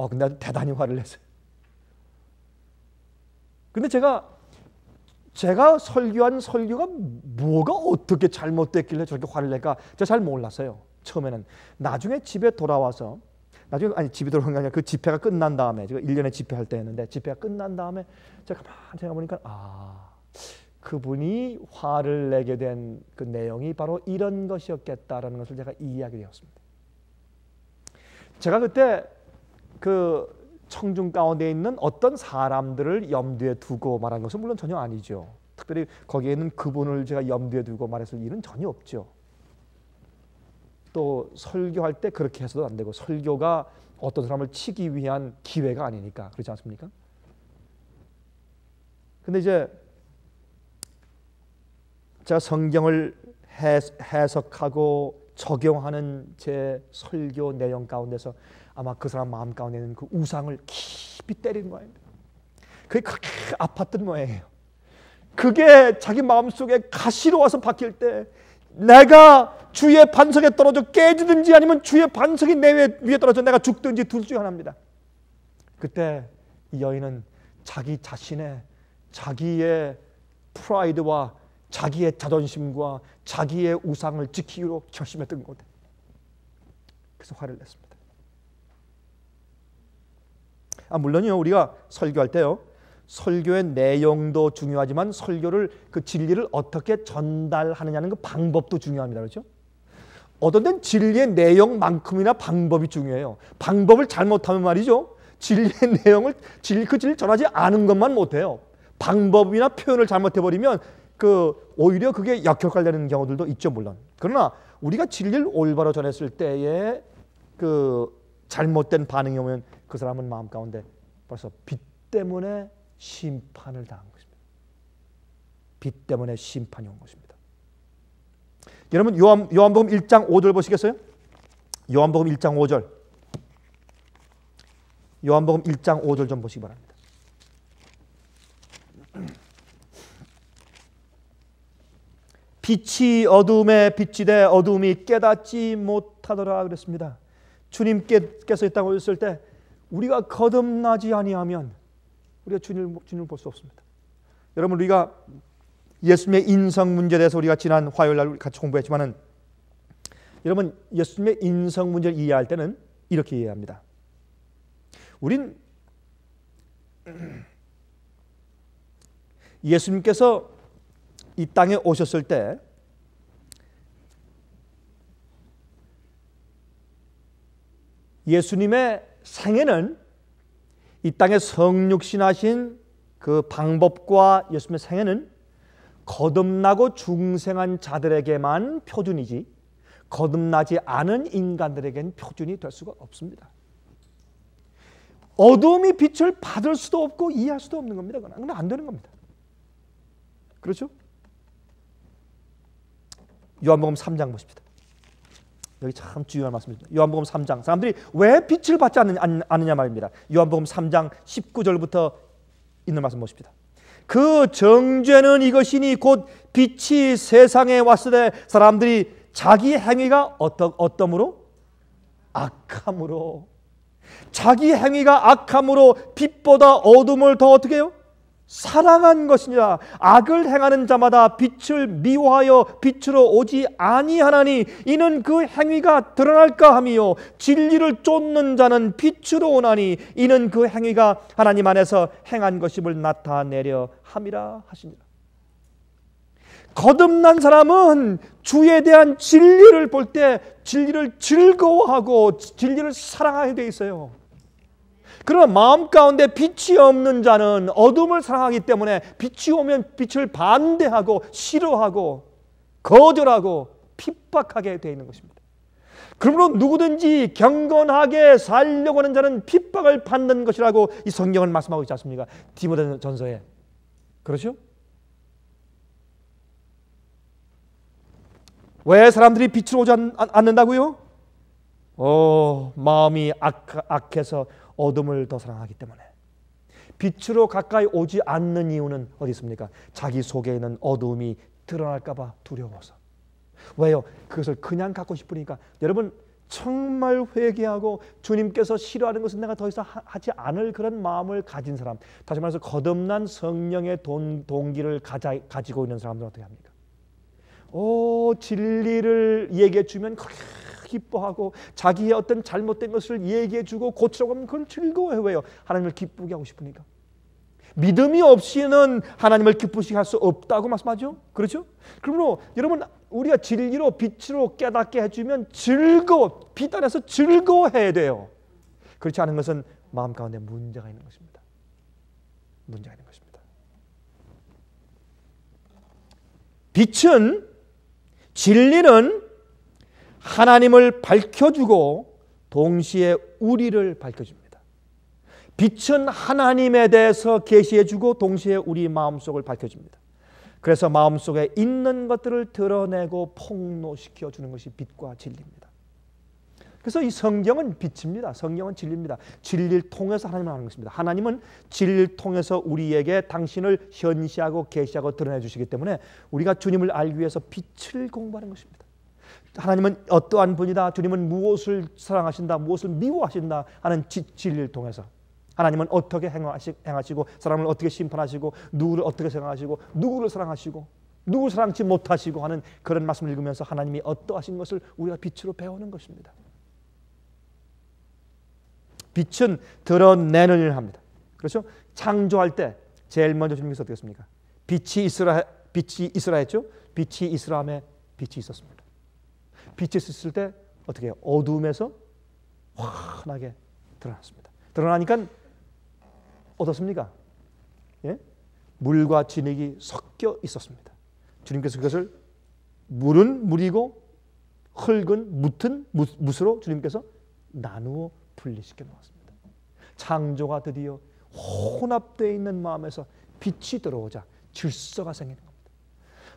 근데 대단히 화를 냈어요. 근데 제가 설교한 설교가 뭐가 어떻게 잘못됐길래 저렇게 화를 낼까 제가 잘 몰랐어요, 처음에는. 나중에 집에 돌아와서, 집에 돌아온 게 아니라 그 집회가 끝난 다음에, 제가 1년에 집회할 때였는데, 집회가 끝난 다음에 제가 가만히 생각해보니까 그분이 화를 내게 된 그 내용이 바로 이런 것이었겠다라는 것을 제가 이해하게 되었습니다. 제가 그때 그 청중 가운데 있는 어떤 사람들을 염두에 두고 말한 것은 물론 전혀 아니죠. 특별히 거기에 있는 그분을 제가 염두에 두고 말했을 일은 전혀 없죠. 또 설교할 때 그렇게 해서도 안 되고, 설교가 어떤 사람을 치기 위한 기회가 아니니까, 그렇지 않습니까? 근데 이제 제가 성경을 해석하고 적용하는 제 설교 내용 가운데서 아마 그 사람 마음 가운데 있는 그 우상을 깊이 때린 거예요. 그게 그렇게 아팠던 모양이에요. 그게 자기 마음속에 가시로 와서 박힐 때, 내가 주의 반석에 떨어져 깨지든지 아니면 주의 반석이 내 위에 떨어져 내가 죽든지 둘 중 하나입니다. 그때 이 여인은 자기 자신의, 자기의 프라이드와 자기의 자존심과 자기의 우상을 지키기로 결심했던 거거든요. 그래서 화를 냈습니다. 물론요, 우리가 설교할 때요, 설교의 내용도 중요하지만 설교를, 그 진리를 어떻게 전달하느냐는 그 방법도 중요합니다. 그렇죠? 어떤 때는 진리의 내용만큼이나 방법이 중요해요. 방법을 잘못하면 말이죠, 진리의 내용을, 그 진리를 전하지 않은 것만 못해요. 방법이나 표현을 잘못해버리면 오히려 그게 역효과되는 경우들도 있죠, 물론. 그러나 우리가 진리를 올바로 전했을 때에 그 잘못된 반응이 오면 그 사람은 마음 가운데 벌써 빛 때문에 심판을 당한 것입니다. 빛 때문에 심판이 온 것입니다. 여러분, 요한복음 1장 5절 보시겠어요? 요한복음 1장 5절. 요한복음 1장 5절 좀 보시기 바랍니다. 빛이 어둠에 비치되 어둠이 깨닫지 못하더라 그랬습니다. 주님께서 이 땅에 오셨을 때 우리가 거듭나지 아니하면 우리가 주님을 볼 수 없습니다. 여러분, 우리가 예수님의 인성 문제에 대해서 우리가 지난 화요일 날 같이 공부했지만은, 여러분, 예수님의 인성 문제를 이해할 때는 이렇게 이해합니다. 우린 예수님께서 이 땅에 오셨을 때 예수님의 생애는, 이 땅에 성육신하신 그 방법과 예수님의 생애는 거듭나고 중생한 자들에게만 표준이지 거듭나지 않은 인간들에게는 표준이 될 수가 없습니다. 어둠이 빛을 받을 수도 없고 이해할 수도 없는 겁니다. 그건 안 되는 겁니다. 그렇죠? 요한복음 3장 보십시다. 여기 참 중요한 말씀입니다. 요한복음 3장. 사람들이 왜 빛을 받지 않느냐 말입니다. 요한복음 3장 19절부터 있는 말씀 보십시다. 그 정죄는 이것이니 곧 빛이 세상에 왔을 때 사람들이 자기 행위가 어떠므로? 악함으로. 자기 행위가 악함으로 빛보다 어둠을 더 어떻게 해요? 사랑한 것이니라. 악을 행하는 자마다 빛을 미워하여 빛으로 오지 아니하나니 이는 그 행위가 드러날까 함이요 진리를 쫓는 자는 빛으로 오나니 이는 그 행위가 하나님 안에서 행한 것임을 나타내려 함이라 하시니라. 거듭난 사람은 주에 대한 진리를 볼 때 진리를 즐거워하고 진리를 사랑하게 돼 있어요. 그러나 마음 가운데 빛이 없는 자는 어둠을 사랑하기 때문에 빛이 오면 빛을 반대하고 싫어하고 거절하고 핍박하게 되어 있는 것입니다. 그러므로 누구든지 경건하게 살려고 하는 자는 핍박을 받는 것이라고 이 성경은 말씀하고 있지 않습니까? 디모데전서에. 그렇죠? 왜 사람들이 빛으로 오지 않는다고요? 마음이 악해서 어둠을 더 사랑하기 때문에. 빛으로 가까이 오지 않는 이유는 어디 있습니까? 자기 속에 있는 어두움이 드러날까 봐 두려워서. 왜요? 그것을 그냥 갖고 싶으니까. 여러분, 정말 회개하고 주님께서 싫어하는 것은 내가 더 이상 하지 않을 그런 마음을 가진 사람, 다시 말해서 거듭난 성령의 동기를 가지고 있는 사람들은 어떻게 합니까? 진리를 얘기해 주면 그렇게 기뻐하고, 자기의 어떤 잘못된 것을 얘기해 주고 고치라고 하면 그건 즐거워요. 왜요? 하나님을 기쁘게 하고 싶으니까. 믿음이 없이는 하나님을 기쁘시게 할 수 없다고 말씀하죠. 그렇죠? 그러므로 여러분, 우리가 진리로 빛으로 깨닫게 해주면 빛 안에서 즐거워해야 돼요. 그렇지 않은 것은 마음 가운데 문제가 있는 것입니다. 문제가 있는 것입니다. 빛은, 진리는 하나님을 밝혀주고 동시에 우리를 밝혀줍니다. 빛은 하나님에 대해서 계시해주고 동시에 우리 마음속을 밝혀줍니다. 그래서 마음속에 있는 것들을 드러내고 폭로시켜 주는 것이 빛과 진리입니다. 그래서 이 성경은 빛입니다. 성경은 진리입니다. 진리를 통해서 하나님을 아는 것입니다. 하나님은 진리를 통해서 우리에게 당신을 현시하고 계시하고 드러내 주시기 때문에 우리가 주님을 알기 위해서 빛을 공부하는 것입니다. 하나님은 어떠한 분이다, 주님은 무엇을 사랑하신다, 무엇을 미워하신다 하는 진리를 통해서 하나님은 어떻게 행하시고 사람을 어떻게 심판하시고 누구를 어떻게 생각하시고 누구를 사랑하시고 누구를 사랑치 못하시고 하는 그런 말씀을 읽으면서 하나님이 어떠하신 것을 우리가 빛으로 배우는 것입니다. 빛은 드러내는 일을 합니다. 그렇죠? 창조할 때 제일 먼저 주님께서 어떻게 했습니까? 빛이 있으라 했죠? 빛이 있으라함에 빛이 있었습니다. 빛이 있었을 때 어떻게 해요? 어두움에서 환하게 드러났습니다. 드러나니까 어떻습니까? 예? 물과 진흙이 섞여 있었습니다. 주님께서 그것을 물은 물이고 흙은 묻으로 주님께서 나누어 분리시켜 놓았습니다. 창조가 드디어 혼합되어 있는 마음에서 빛이 들어오자 질서가 생기는 겁니다.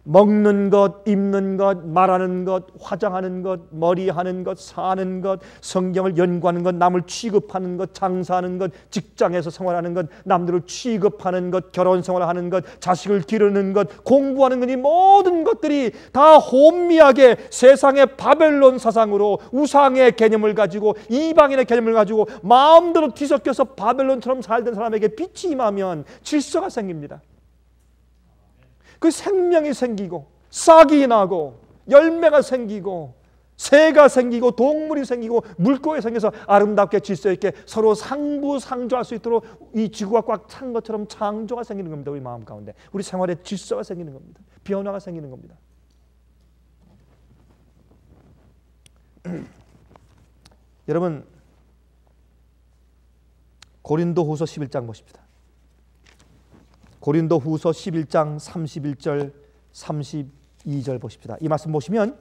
먹는 것, 입는 것, 말하는 것, 화장하는 것, 머리하는 것, 사는 것, 성경을 연구하는 것, 남을 취급하는 것, 장사하는 것, 직장에서 생활하는 것, 남들을 취급하는 것, 결혼 생활하는 것, 자식을 기르는 것, 공부하는 것, 이 모든 것들이 다 혼미하게 세상의 바벨론 사상으로 우상의 개념을 가지고 이방인의 개념을 가지고 마음대로 뒤섞여서 바벨론처럼 살던 사람에게 빛이 임하면 질서가 생깁니다. 그 생명이 생기고 싹이 나고 열매가 생기고 새가 생기고 동물이 생기고 물고기 생겨서 아름답게 질서 있게 서로 상부상조할 수 있도록 이 지구가 꽉 찬 것처럼 창조가 생기는 겁니다. 우리 마음 가운데 우리 생활에 질서가 생기는 겁니다. 변화가 생기는 겁니다. 여러분, 고린도후서 11장 보십시다. 고린도후서 11장 31절 32절 보십시다. 이 말씀 보시면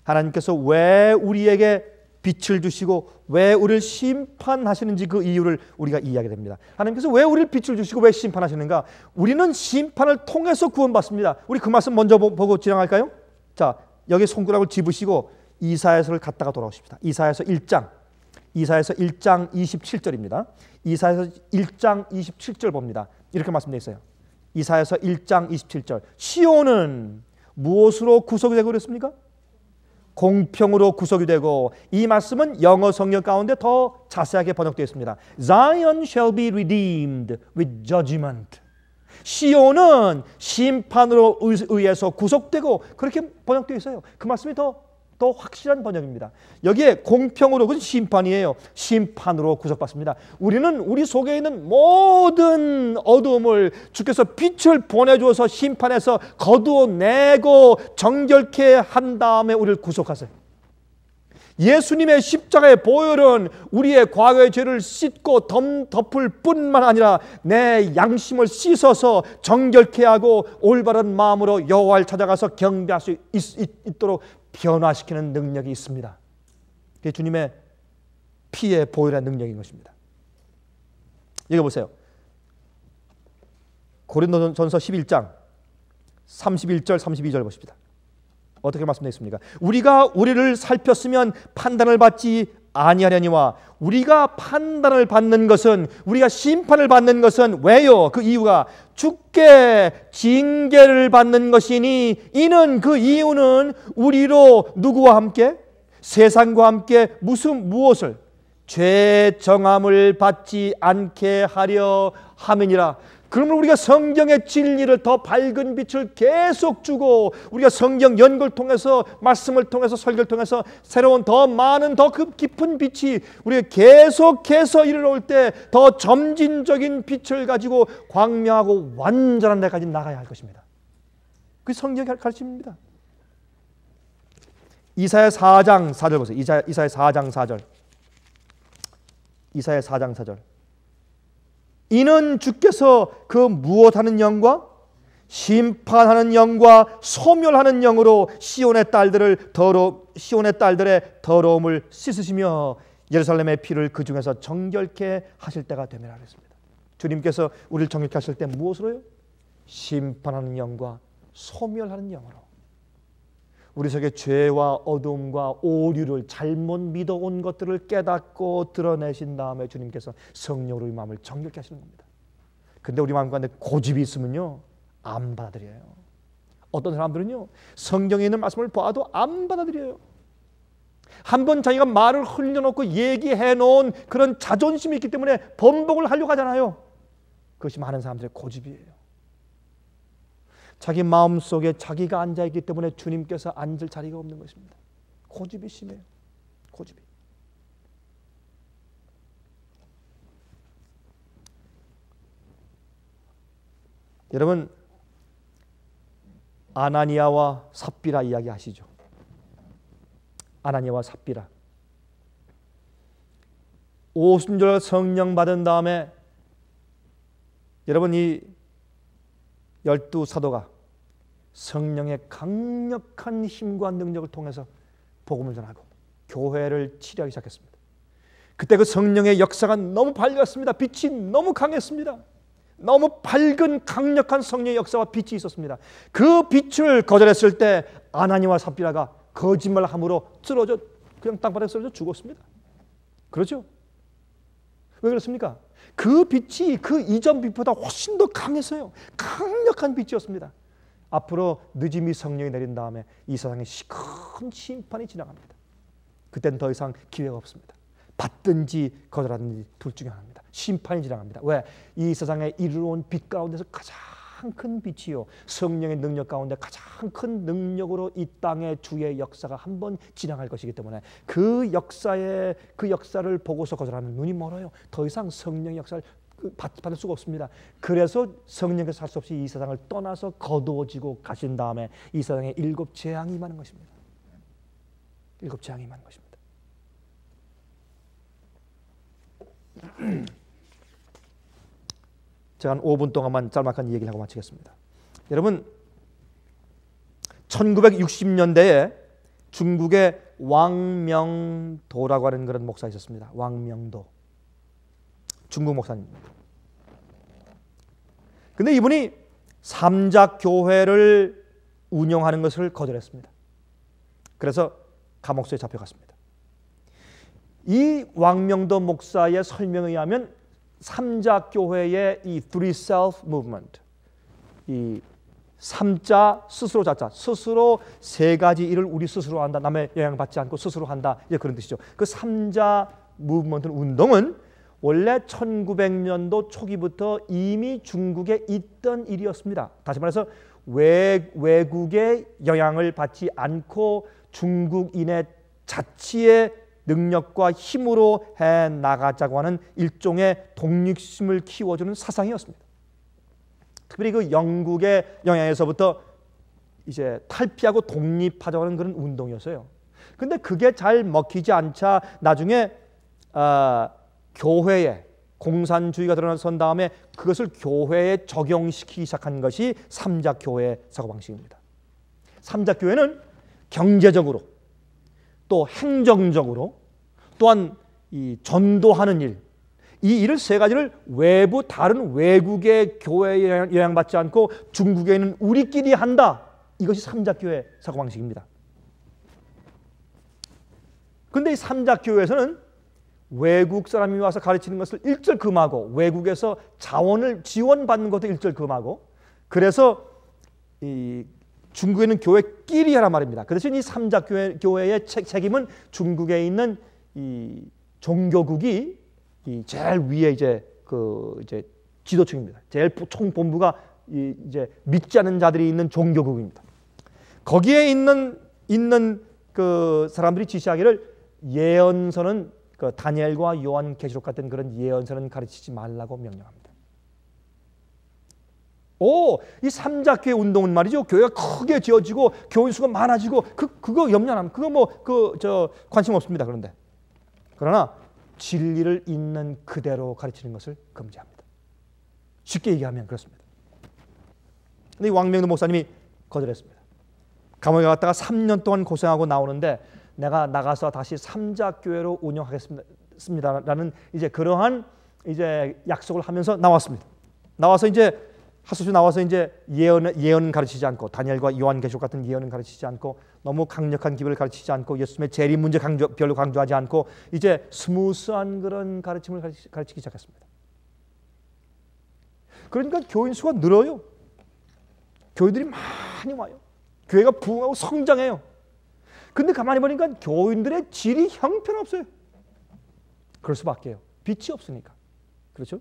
하나님께서 왜 우리에게 빛을 주시고 왜 우리를 심판하시는지 그 이유를 우리가 이해하게 됩니다. 하나님께서 왜 우리를 빛을 주시고 왜 심판하시는가? 우리는 심판을 통해서 구원받습니다. 우리 그 말씀 먼저 보고 지나갈까요? 자, 여기 손가락을 집으시고 이사야서를 갔다가 돌아오십시다. 이사야서 1장 27절입니다. 이사야서 1장 27절 봅니다. 이렇게 말씀되어 있어요. 이사야서 1장 27절. 시온은 무엇으로 구속이 되고 그랬습니까? 공평으로 구속이 되고, 이 말씀은 영어 성경 가운데 더 자세하게 번역되어 있습니다. Zion shall be redeemed with judgment. 시온은 심판으로 의해서 구속되고, 그렇게 번역되어 있어요. 그 말씀이 더 확실한 번역입니다. 여기에 공평으로, 그건 심판이에요. 심판으로 구속받습니다. 우리는 우리 속에 있는 모든 어두움을 주께서 빛을 보내주어서 심판해서 거두어내고 정결케 한 다음에 우리를 구속하세요. 예수님의 십자가의 보혈은 우리의 과거의 죄를 씻고 덮을 뿐만 아니라 내 양심을 씻어서 정결케 하고 올바른 마음으로 여호와를 찾아가서 경배할 수 있도록 변화시키는 능력이 있습니다. 그게 주님의 피의 보혈의 능력인 것입니다. 여기 보세요. 고린도전서 11장 31절 32절 보십니다. 어떻게 말씀되어 있습니까? 우리가 우리를 살폈으면 판단을 받지 아니하려니와 우리가 판단을 받는 것은 우리가 심판을 받는 것은 왜요? 그 이유가 주께 징계를 받는 것이니 이는 그 이유는 우리로 누구와 함께? 세상과 함께 무엇을? 죄 정함을 받지 않게 하려 함이니라. 그러면 우리가 성경의 진리를 더 밝은 빛을 계속 주고 우리가 성경 연구를 통해서 말씀을 통해서 설교를 통해서 새로운 더 많은 더 깊은 빛이 우리가 계속해서 이르러올 때 더 점진적인 빛을 가지고 광명하고 완전한 데까지 나가야 할 것입니다. 그게 성경의 가르침입니다. 이사야 4장 4절 보세요. 이사야 4장 4절. 이사야 4장 4절. 이는 주께서 그 무엇하는 영과 심판하는 영과 소멸하는 영으로 시온의 딸들의 더러움을 씻으시며 예루살렘의 피를 그 중에서 정결케 하실 때가 되리라 그랬습니다. 주님께서 우리를 정결케 하실 때 무엇으로요? 심판하는 영과 소멸하는 영으로. 우리 속에 죄와 어둠과 오류를 잘못 믿어온 것들을 깨닫고 드러내신 다음에 주님께서 성령으로 우리 마음을 정결케 하시는 겁니다. 근데 우리 마음 가운데 고집이 있으면요 안 받아들여요. 어떤 사람들은요 성경에 있는 말씀을 봐도 안 받아들여요. 한번 자기가 말을 흘려놓고 얘기해 놓은 그런 자존심이 있기 때문에 번복을 하려고 하잖아요. 그것이 많은 사람들의 고집이에요. 자기 마음속에 자기가 앉아있기 때문에 주님께서 앉을 자리가 없는 것입니다. 고집이 심해요. 고집이. 여러분 아나니아와 삽비라 이야기 아시죠? 아나니아와 삽비라. 오순절 성령 받은 다음에 여러분 이 12사도가 성령의 강력한 힘과 능력을 통해서 복음을 전하고 교회를 치료하기 시작했습니다. 그때 그 성령의 역사가 너무 밝았습니다. 빛이 너무 강했습니다. 너무 밝은 강력한 성령의 역사와 빛이 있었습니다. 그 빛을 거절했을 때 아나니아와 삽비라가 거짓말함으로 쓰러져 그냥 땅바닥에 쓰러져 죽었습니다. 그렇죠? 왜 그렇습니까? 그 빛이 그 이전 빛보다 훨씬 더 강했어요. 강력한 빛이었습니다. 앞으로 늦음이 성령이 내린 다음에 이 세상에 큰 심판이 지나갑니다. 그때는 더 이상 기회가 없습니다. 받든지 거절하든지 둘 중에 하나입니다. 심판이 지나갑니다. 왜? 이 세상에 이르러온 빛 가운데서 가장 큰 빛이요 성령의 능력 가운데 가장 큰 능력으로 이 땅의 주의 역사가 한번 지나갈 것이기 때문에 그 역사를 보고서 거절하면 눈이 멀어요. 더 이상 성령의 역사를 받을 수가 없습니다. 그래서 성령께서 할 수 없이 이 세상을 떠나서 거두어지고 가신 다음에 이 세상에 7 재앙이 임하는 것입니다. 7 재앙이 임하는 것입니다. 제가 한 5분 동안만 짤막한 얘기를 하고 마치겠습니다. 여러분 1960년대에 중국의 왕명도라고 하는 그런 목사가 있었습니다. 왕명도 중국 목사님입니다. 근데 이분이 삼작교회를 운영하는 것을 거절했습니다. 그래서 감옥소에 잡혀갔습니다. 이 왕명도 목사의 설명에 의하면 삼자교회의 이 Three Self Movement, 이 삼자 스스로 자자, 스스로 3가지 일을 우리 스스로 한다, 남의 영향받지 않고 스스로 한다, 이제 그런 뜻이죠. 그 삼자 무브먼트 운동은 원래 1900년도 초기부터 이미 중국에 있던 일이었습니다. 다시 말해서 외국의 영향을 받지 않고 중국인의 자치의 능력과 힘으로 해 나가자고 하는 일종의 독립심을 키워주는 사상이었습니다. 특별히 그 영국의 영향에서부터 이제 탈피하고 독립하자고 하는 그런 운동이었어요. 근데 그게 잘 먹히지 않자 나중에 교회에 공산주의가 드러나선 다음에 그것을 교회에 적용시키기 시작한 것이 삼자교회 사고방식입니다. 삼자교회는 경제적으로 또 행정적으로 또한 이 전도하는 일, 이 일을 세 가지를 외부 다른 외국의 교회에 영향받지 않고 중국에 있는 우리끼리 한다. 이것이 삼자교회 사고방식입니다. 그런데 이 삼자교회에서는 외국 사람이 와서 가르치는 것을 일절 금하고 외국에서 자원을 지원받는 것도 일절 금하고 그래서 이 중국에 있는 교회끼리 하란 말입니다. 그 대신 이 삼자교회의 책임은 중국에 있는 이 종교국이 이 제일 위에 이제 지도층입니다. 제일 총본부가 이제 믿지 않는 자들이 있는 종교국입니다. 거기에 있는 그 사람들이 지시하기를 예언서는 그 다니엘과 요한계시록 같은 그런 예언서는 가르치지 말라고 명령합니다. 이 삼자교회 운동은 말이죠. 교회가 크게 지어지고 교인 수가 많아지고 그거 염려 안 합니다. 그거 관심 없습니다. 그러나 진리를 있는 그대로 가르치는 것을 금지합니다. 쉽게 얘기하면 그렇습니다. 근데 이 왕명도 목사님이 거절했습니다. 감옥에 갔다가 3년 동안 고생하고 나오는데 내가 나가서 다시 삼자교회로 운영하겠습니다라는 이제 그러한 이제 약속을 하면서 나왔습니다. 나와서 이제 하수시 나와서 이제 예언 가르치지 않고 다니엘과 요한계시록 같은 예언은 가르치지 않고 너무 강력한 기별을 가르치지 않고 예수님의 재림 문제 별로 강조하지 않고 이제 스무스한 그런 가르침을 가르치기 시작했습니다. 그러니까 교인 수가 늘어요. 교인들이 많이 와요. 교회가 부흥하고 성장해요. 근데 가만히 보니까 교인들의 질이 형편없어요. 그럴 수밖에요. 빛이 없으니까. 그렇죠?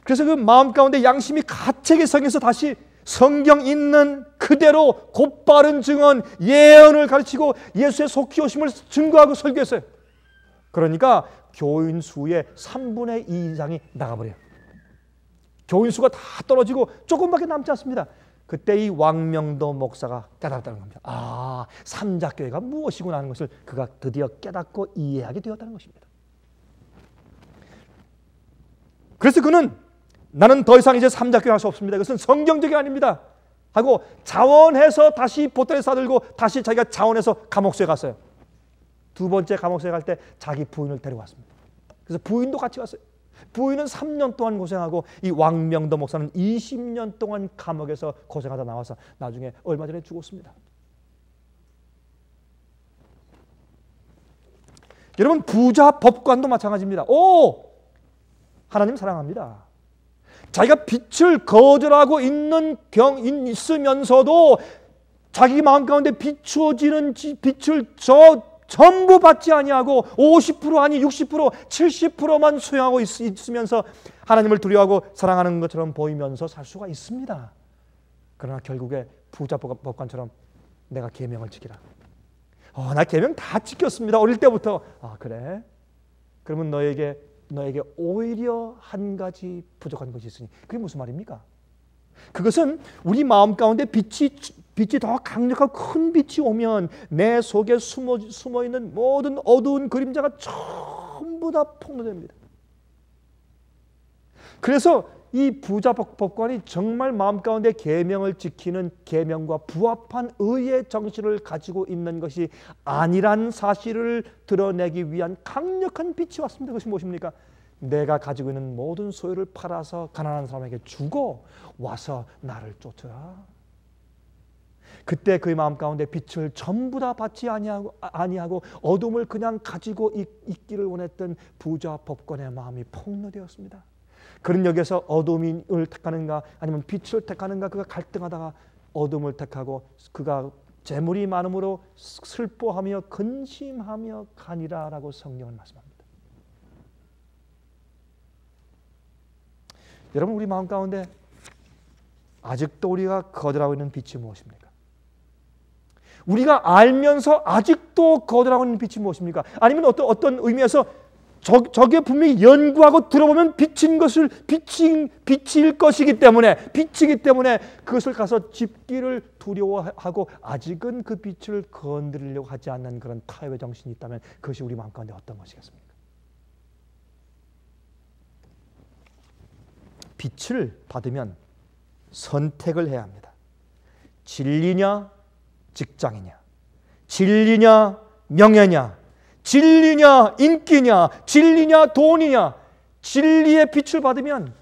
그래서 그 마음 가운데 양심이 가책에 성해서 다시 성경 있는 그대로 곧바른 증언, 예언을 가르치고 예수의 속히 오심을 증거하고 설교했어요. 그러니까 교인 수의 3분의 2 이상이 나가버려요. 교인 수가 다 떨어지고 조금밖에 남지 않습니다. 그때 이 왕명도 목사가 깨달았다는 겁니다. 삼자교회가 무엇이구나 하는 것을 그가 드디어 깨닫고 이해하게 되었다는 것입니다. 그래서 그는 나는 더 이상 이제 삼자교회 할 수 없습니다. 이것은 성경적이 아닙니다. 하고 자원해서 다시 보따리 싸들고 다시 자기가 자원해서 감옥소에 갔어요. 두 번째 감옥소에 갈 때 자기 부인을 데려왔습니다. 그래서 부인도 같이 왔어요. 부인은 3년 동안 고생하고 이 왕명도 목사는 20년 동안 감옥에서 고생하다 나와서 나중에 얼마 전에 죽었습니다. 여러분 부자 법관도 마찬가지입니다. 하나님 사랑합니다. 자기가 빛을 거절하고 있으면서도 자기 마음 가운데 비추어지는 빛을 전부 받지 아니하고 50% 아니 60% 70%만 수용하고 있으면서 하나님을 두려워하고 사랑하는 것처럼 보이면서 살 수가 있습니다. 그러나 결국에 부자 법관처럼 내가 계명을 지키라. 나 계명 다 지켰습니다. 어릴 때부터. 그래? 그러면 너에게 오히려 한 가지 부족한 것이 있으니 그게 무슨 말입니까? 그것은 우리 마음 가운데 빛이 더 강력하고 큰 빛이 오면 내 속에 숨어있는 모든 어두운 그림자가 전부 다 폭로됩니다. 그래서 이 부자 법관이 정말 마음 가운데 계명을 지키는 계명과 부합한 의의 정신을 가지고 있는 것이 아니란 사실을 드러내기 위한 강력한 빛이 왔습니다. 그것이 무엇입니까? 내가 가지고 있는 모든 소유를 팔아서 가난한 사람에게 주고 와서 나를 쫓으라. 그때 그의 마음 가운데 빛을 전부 다 받지 아니하고 어둠을 그냥 가지고 있기를 원했던 부자 법관의 마음이 폭로되었습니다. 그는 여기서 어둠을 택하는가 아니면 빛을 택하는가 그가 갈등하다가 어둠을 택하고 그가 재물이 많음으로 슬퍼하며 근심하며 가니라라고 성경은 말씀합니다. 여러분 우리 마음 가운데 아직도 우리가 거절하고 있는 빛이 무엇입니까? 우리가 알면서 아직도 거절하고 있는 빛이 무엇입니까? 아니면 어떤 의미에서 저게 분명히 연구하고 들어보면 빛일 것이기 때문에 빛이기 때문에 그것을 가서 짚기를 두려워하고 아직은 그 빛을 건드리려고 하지 않는 그런 타협의 정신이 있다면 그것이 우리 마음 가운데 어떤 것이겠습니까? 빛을 받으면 선택을 해야 합니다. 진리냐 직장이냐, 진리냐 명예냐, 진리냐 인기냐, 진리냐 돈이냐, 진리의 빛을 받으면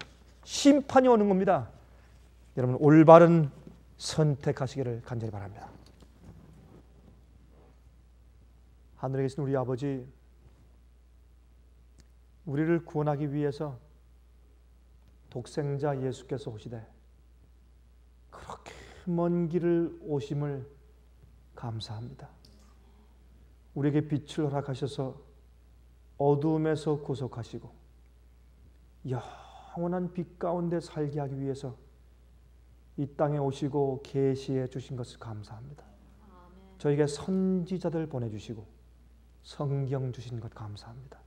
심판이 오는 겁니다. 여러분 올바른 선택하시기를 간절히 바랍니다. 하늘에 계신 우리 아버지, 우리를 구원하기 위해서 독생자 예수께서 오시되 그렇게 먼 길을 오심을 감사합니다. 우리에게 빛을 허락하셔서 어두움에서 구속하시고 영원한 빛 가운데 살게 하기 위해서 이 땅에 오시고 계시해 주신 것을 감사합니다. 저에게 선지자들 보내주시고 성경 주신 것 감사합니다.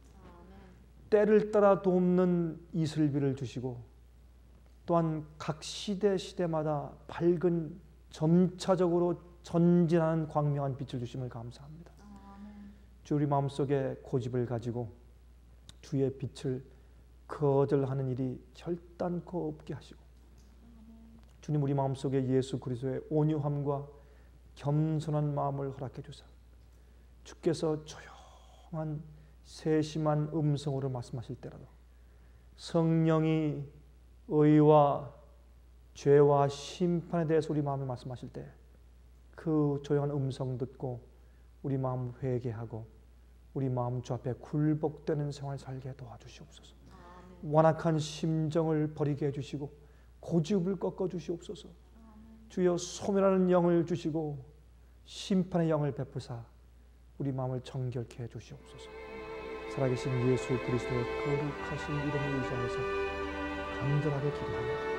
때를 따라 돕는 이슬비를 주시고 또한 각 시대마다 밝은 점차적으로 전진하는 광명한 빛을 주심을 감사합니다. 주 우리 마음속에 고집을 가지고 주의 빛을 거절하는 일이 결단코 없게 하시고 주님 우리 마음속에 예수 그리스도의 온유함과 겸손한 마음을 허락해 주사 주께서 조용한 세심한 음성으로 말씀하실 때라도 성령이 의와 죄와 심판에 대해서 우리 마음에 말씀하실 때 그 조용한 음성 듣고 우리 마음 회개하고 우리 마음 주 앞에 굴복되는 생활 살게 도와주시옵소서. 완악한 심정을 버리게 해주시고 고집을 꺾어주시옵소서. 주여 소멸하는 영을 주시고 심판의 영을 베푸사 우리 마음을 정결케 해주시옵소서. 살아계신 예수 그리스도의 거룩하신 이름을 의지하여서 간절하게 기도합니다.